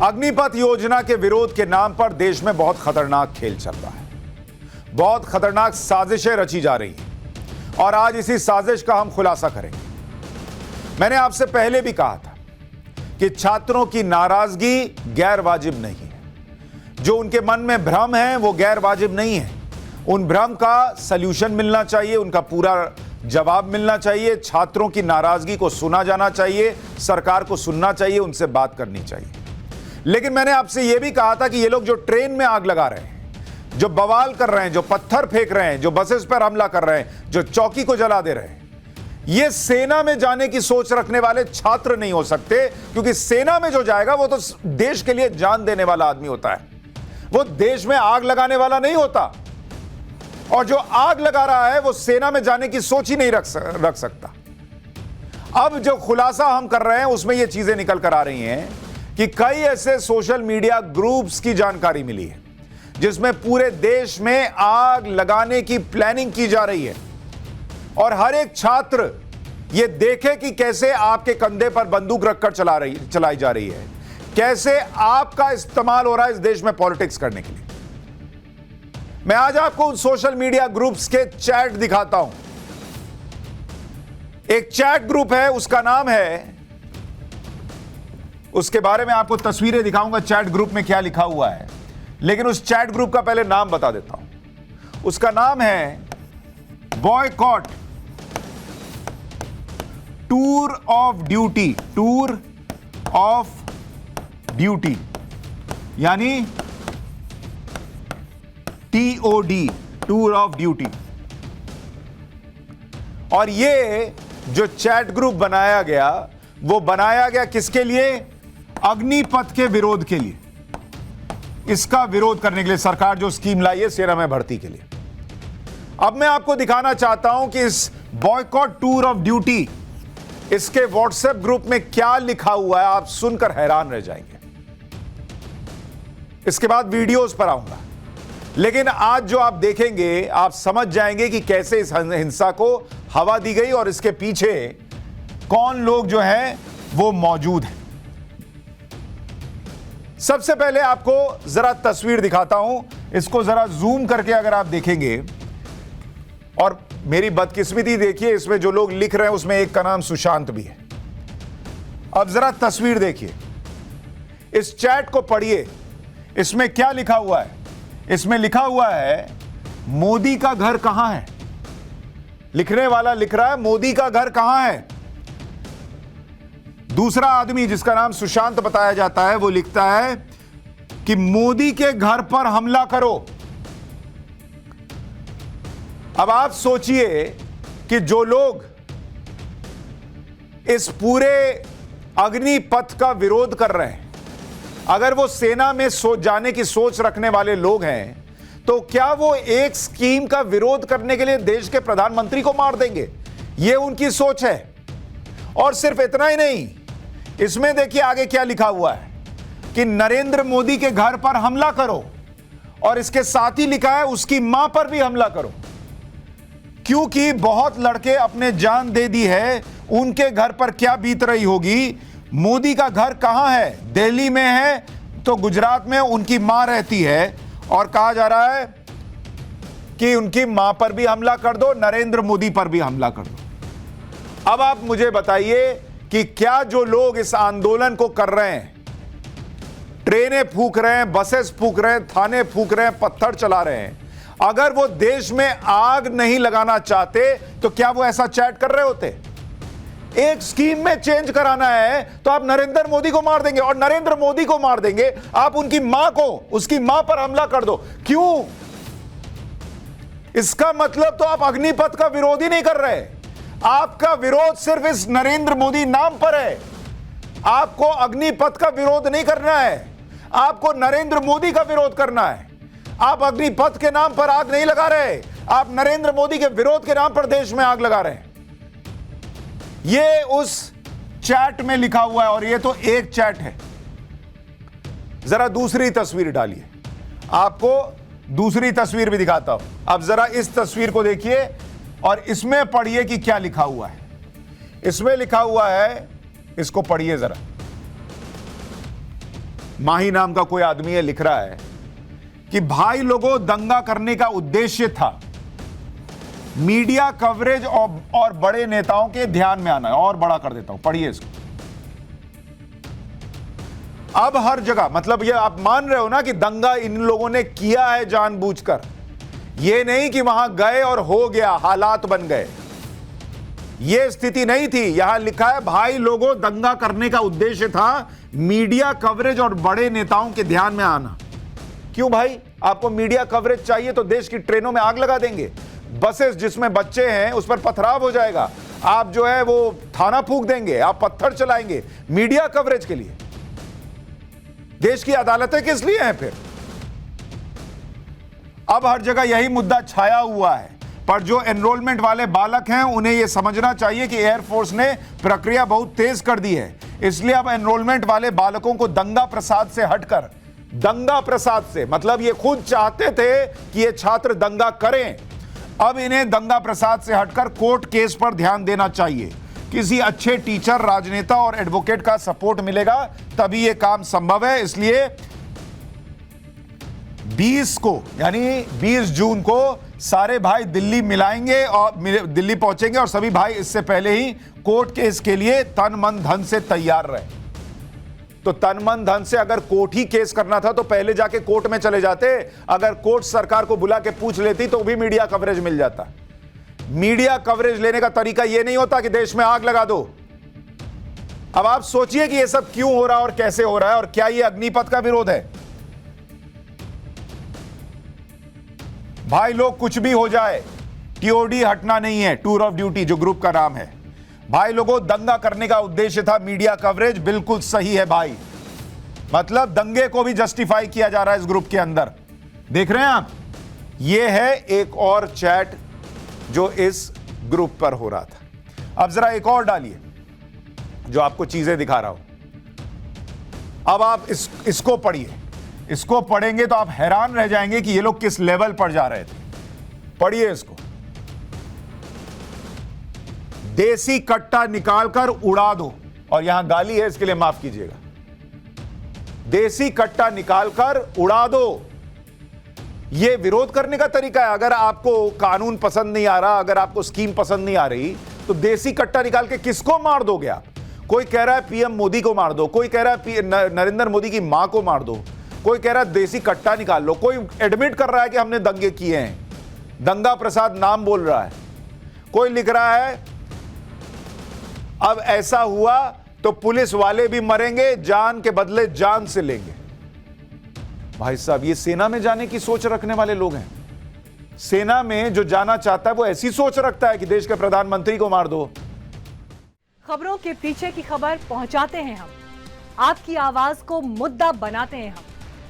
अग्निपथ योजना के विरोध के नाम पर देश में बहुत खतरनाक खेल चल रहा है। बहुत खतरनाक साजिशें रची जा रही हैं और आज इसी साजिश का हम खुलासा करेंगे। मैंने आपसे पहले भी कहा था कि छात्रों की नाराजगी गैर वाजिब नहीं है। जो उनके मन में भ्रम है वो गैर वाजिब नहीं है। उन भ्रम का सल्यूशन मिलना चाहिए, उनका पूरा जवाब मिलना चाहिए। छात्रों की नाराजगी को सुना जाना चाहिए, सरकार को सुनना चाहिए, उनसे बात करनी चाहिए। लेकिन मैंने आपसे यह भी कहा था कि ये लोग जो ट्रेन में आग लगा रहे हैं, जो बवाल कर रहे हैं, जो पत्थर फेंक रहे हैं, जो बसेस पर हमला कर रहे हैं, जो चौकी को जला दे रहे हैं, ये सेना में जाने की सोच रखने वाले छात्र नहीं हो सकते। क्योंकि सेना में जो जाएगा वो तो देश के लिए जान देने वाला आदमी होता है, वो देश में आग लगाने वाला नहीं होता। और जो आग लगा रहा है वो सेना में जाने की सोच ही नहीं रख सकता। अब जो खुलासा हम कर रहे हैं उसमें ये चीजें निकल कर आ रही हैं कि कई ऐसे सोशल मीडिया ग्रुप्स की जानकारी मिली है जिसमें पूरे देश में आग लगाने की प्लानिंग की जा रही है और हर एक छात्र ये देखे कि कैसे आपके कंधे पर बंदूक रखकर चलाई जा रही है, कैसे आपका इस्तेमाल हो रहा है इस देश में पॉलिटिक्स करने के लिए। मैं आज आपको उन सोशल मीडिया ग्रुप्स के चैट दिखाता हूं। एक चैट ग्रुप है, उसका नाम है, उसके बारे में आपको तस्वीरें दिखाऊंगा चैट ग्रुप में क्या लिखा हुआ है, लेकिन उस चैट ग्रुप का पहले नाम बता देता हूं। उसका नाम है boycott tour of duty. Tour of duty यानी TOD, टूर ऑफ ड्यूटी। और ये जो चैट ग्रुप बनाया गया वो बनाया गया किसके लिए? अग्निपथ के विरोध के लिए। इसका विरोध करने के लिए सरकार जो स्कीम लाई है सेना में भर्ती के लिए। अब मैं आपको दिखाना चाहता हूं कि इस बॉयकॉट टूर ऑफ ड्यूटी, इसके व्हाट्सएप ग्रुप में क्या लिखा हुआ है। आप सुनकर हैरान रह जाएंगे। इसके बाद वीडियोस पर आऊंगा, लेकिन आज जो आप देखेंगे आप समझ जाएंगे कि कैसे इस हिंसा को हवा दी गई और इसके पीछे कौन लोग जो हैं वो मौजूद हैं। सबसे पहले आपको जरा तस्वीर दिखाता हूं। इसको जरा जूम करके अगर आप देखेंगे, और मेरी बदकिस्मती देखिए, इसमें जो लोग लिख रहे हैं उसमें एक का नाम सुशांत भी है। अब जरा तस्वीर देखिए, इस चैट को पढ़िए। इसमें क्या लिखा हुआ है? इसमें लिखा हुआ है मोदी का घर कहां है। लिखने वाला लिख रहा है मोदी का घर कहां है। दूसरा आदमी जिसका नाम सुशांत बताया जाता है वो लिखता है कि मोदी के घर पर हमला करो। अब आप सोचिए कि जो लोग इस पूरे अग्निपथ का विरोध कर रहे हैं, अगर वो सेना में जाने की सोच रखने वाले लोग हैं, तो क्या वो एक स्कीम का विरोध करने के लिए देश के प्रधानमंत्री को मार देंगे? ये उनकी सोच है। और सिर्फ इतना ही नहीं, इसमें देखिए आगे क्या लिखा हुआ है कि नरेंद्र मोदी के घर पर हमला करो, और इसके साथ ही लिखा है उसकी मां पर भी हमला करो, क्योंकि बहुत लड़के अपने जान दे दी है। उनके घर पर क्या बीत रही होगी। मोदी का घर कहां है? दिल्ली में है, तो गुजरात में उनकी मां रहती है, और कहा जा रहा है कि उनकी मां पर भी हमला कर दो, नरेंद्र मोदी पर भी हमला कर दो। अब आप मुझे बताइए कि क्या जो लोग इस आंदोलन को कर रहे हैं, ट्रेनें फूंक रहे हैं, बसेस फूंक रहे हैं, थाने फूंक रहे हैं, पत्थर चला रहे हैं, अगर वो देश में आग नहीं लगाना चाहते तो क्या वो ऐसा चैट कर रहे होते? एक स्कीम में चेंज कराना है तो आप नरेंद्र मोदी को मार देंगे, और नरेंद्र मोदी को मार देंगे, आप उनकी मां को, उसकी मां पर हमला कर दो। क्यों? इसका मतलब तो आप अग्निपथ का विरोध ही नहीं कर रहे। आपका विरोध सिर्फ इस नरेंद्र मोदी नाम पर है। आपको अग्निपथ का विरोध नहीं करना है, आपको नरेंद्र मोदी का विरोध करना है। आप अग्निपथ के नाम पर आग नहीं लगा रहे, आप नरेंद्र मोदी के विरोध के नाम पर देश में आग लगा रहे हैं। ये उस चैट में लिखा हुआ है, और ये तो एक चैट है। जरा दूसरी तस्वीर डालिए, आपको दूसरी तस्वीर भी दिखाता हूं। अब जरा इस तस्वीर को देखिए और इसमें पढ़िए कि क्या लिखा हुआ है। इसमें लिखा हुआ है, इसको पढ़िए जरा। माही नाम का कोई आदमी है, लिख रहा है कि भाई लोगों, दंगा करने का उद्देश्य था मीडिया कवरेज और बड़े नेताओं के ध्यान में आना है। और बड़ा कर देता हूं, पढ़िए इसको। अब हर जगह, मतलब ये आप मान रहे हो ना कि दंगा इन लोगों ने किया है जानबूझकर, ये नहीं कि वहां गए और हो गया, हालात बन गए, ये स्थिति नहीं थी। यहां लिखा है भाई लोगों, दंगा करने का उद्देश्य था मीडिया कवरेज और बड़े नेताओं के ध्यान में आना। क्यों भाई? आपको मीडिया कवरेज चाहिए तो देश की ट्रेनों में आग लगा देंगे, बसेस जिसमें बच्चे हैं उस पर पथराव हो जाएगा, आप जो है वो थाना फूंक देंगे, आप पत्थर चलाएंगे मीडिया कवरेज के लिए। देश की अदालतें किस लिए हैं फिर? अब हर जगह यही मुद्दा छाया हुआ है। पर जो एनरोलमेंट वाले बालक हैं उन्हें यह समझना चाहिए कि एयरफोर्स ने प्रक्रिया बहुत तेज कर दी है, इसलिए अब एनरोलमेंट वाले बालकों को दंगा प्रसाद से हटकर, दंगा प्रसाद से मतलब ये खुद चाहते थे कि ये छात्र दंगा करें, अब इन्हें दंगा प्रसाद से हटकर कोर्ट केस पर ध्यान देना चाहिए। किसी अच्छे टीचर, राजनेता और एडवोकेट का सपोर्ट मिलेगा तभी यह काम संभव है। इसलिए 20 को यानी 20 जून को सारे भाई दिल्ली मिलाएंगे और दिल्ली पहुंचेंगे और सभी भाई इससे पहले ही कोर्ट केस के लिए तन मन धन से तैयार रहे। तो तन मन धन से अगर कोर्ट ही केस करना था तो पहले जाके कोर्ट में चले जाते, अगर कोर्ट सरकार को बुला के पूछ लेती तो भी मीडिया कवरेज मिल जाता। मीडिया कवरेज लेने का तरीका यह नहीं होता कि देश में आग लगा दो। अब आप सोचिए कि यह सब क्यों हो रहा है और कैसे हो रहा है और क्या यह अग्निपथ का विरोध है? भाई लोग, कुछ भी हो जाए, टीओडी हटना नहीं है, टूर ऑफ ड्यूटी जो ग्रुप का नाम है। भाई लोगों, दंगा करने का उद्देश्य था मीडिया कवरेज, बिल्कुल सही है भाई। मतलब दंगे को भी जस्टिफाई किया जा रहा है इस ग्रुप के अंदर। देख रहे हैं आप, यह है एक और चैट जो इस ग्रुप पर हो रहा था। अब जरा एक और डालिए जो आपको चीजें दिखा रहा हूं। अब आप इसको पढ़िए। इसको पढ़ेंगे तो आप हैरान रह जाएंगे कि ये लोग किस लेवल पर जा रहे थे। पढ़िए इसको। देसी कट्टा निकालकर उड़ा दो, और यहां गाली है इसके लिए माफ कीजिएगा। देसी कट्टा निकालकर उड़ा दो, यह विरोध करने का तरीका है। अगर आपको कानून पसंद नहीं आ रहा, अगर आपको स्कीम पसंद नहीं आ रही, तो देसी कट्टा निकाल के किसको मार दोगे आप? कोई कह रहा है पीएम मोदी को मार दो, कोई कह रहा है नरेंद्र मोदी की मां को मार दो, कोई कह रहा है देसी कट्टा निकाल लो, कोई एडमिट कर रहा है कि हमने दंगे किए हैं, दंगा प्रसाद नाम बोल रहा है, कोई लिख रहा है अब ऐसा हुआ तो पुलिस वाले भी मरेंगे, जान के बदले जान से लेंगे। भाई साहब, ये सेना में जाने की सोच रखने वाले लोग हैं। सेना में जो जाना चाहता है वो ऐसी सोच रखता है कि देश के प्रधानमंत्री को मार दो। खबरों के पीछे की खबर पहुंचाते हैं हम, आपकी आवाज को मुद्दा बनाते हैं हम।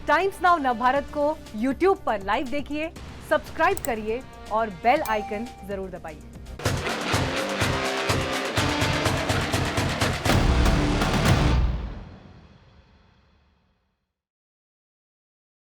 टाइम्स नाउ नवभारत को YouTube पर लाइव देखिए, सब्सक्राइब करिए और बेल आइकन जरूर दबाइए।